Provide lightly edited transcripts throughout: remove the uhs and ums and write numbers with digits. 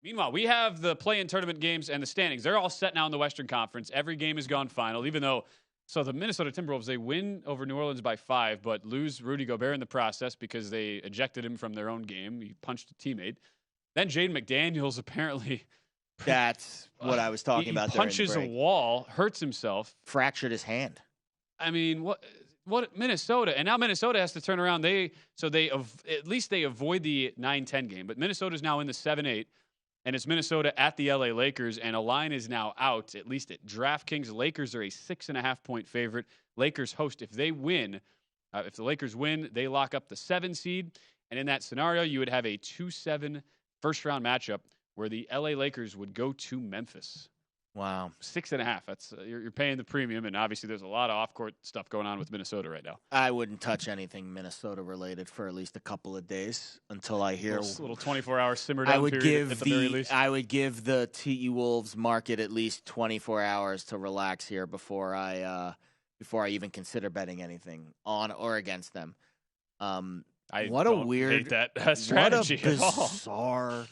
Meanwhile, we have the play-in tournament games and the standings. They're all set now in the Western Conference. Every game has gone final, even though so the Minnesota Timberwolves, they win over New Orleans by 5, but lose Rudy Gobert in the process because they ejected him from their own game. He punched a teammate. Then Jaden McDaniels apparently... That's what I was talking about. He punches a wall, hurts himself. Fractured his hand. I mean, what Minnesota, and now Minnesota has to turn around. At least they avoid the 9-10 game, but Minnesota's now in the 7-8, and it's Minnesota at the LA Lakers, and a line is now out, at least at DraftKings. Lakers are a 6.5-point favorite. Lakers host. If they win, if the Lakers win, they lock up the 7 seed, and in that scenario, you would have a 2-7 first-round matchup where the LA Lakers would go to Memphis. Wow. 6.5. That's you're paying the premium, and obviously there's a lot of off-court stuff going on with Minnesota right now. I wouldn't touch anything Minnesota-related for at least a couple of days until I hear... A little 24-hour simmer down period at the very least. I would give the T-Wolves market at least 24 hours to relax here before I even consider betting anything on or against them. What a weird... hate that strategy what a bizarre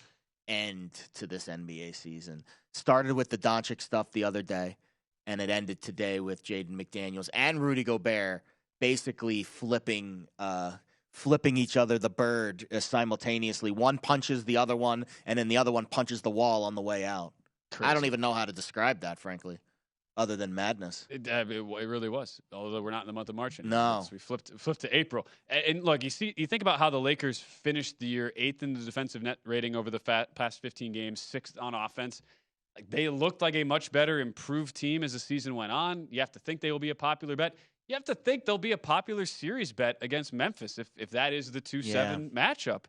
end to this NBA season. Started with the Doncic stuff the other day, and it ended today with Jaden McDaniels and Rudy Gobert basically flipping each other the bird simultaneously. One punches the other one, and then the other one punches the wall on the way out. Crazy. I don't even know how to describe that, frankly, other than madness. It really was, although we're not in the month of March anymore. No. We flipped to April. And look, you think about how the Lakers finished the year 8th in the defensive net rating over the past 15 games, 6th on offense. Like, they looked like a much better, improved team as the season went on. You have to think they will be a popular bet. You have to think they'll be a popular series bet against Memphis if that is the 2-7 matchup.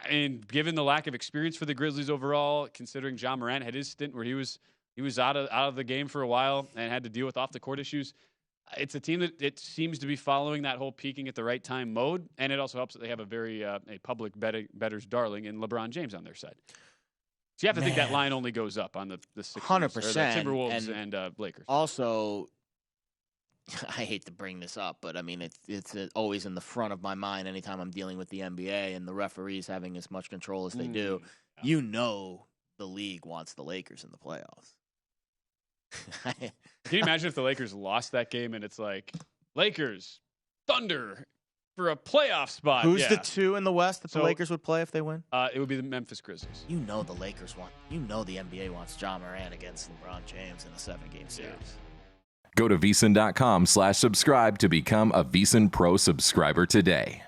And given the lack of experience for the Grizzlies overall, considering John Morant had his stint where he was out of the game for a while and had to deal with off-the-court issues, it's a team that it seems to be following that whole peaking at the right time mode, and it also helps that they have a very a public bettor's darling in LeBron James on their side. So you have to think that line only goes up on the Sixers, 100%, or the Timberwolves and Lakers. Also, I hate to bring this up, but I mean it's always in the front of my mind anytime I'm dealing with the NBA and the referees having as much control as they do. Yeah. You know the league wants the Lakers in the playoffs. Can you imagine if the Lakers lost that game and it's like Lakers, Thunder for a playoff spot? Who's the 2 in the West that the Lakers would play if they win? It would be the Memphis Grizzlies. You know the Lakers want. You know the NBA wants John Morant against LeBron James in a 7-game series. Yeah. Go to VSiN.com/subscribe to become a VSiN Pro subscriber today.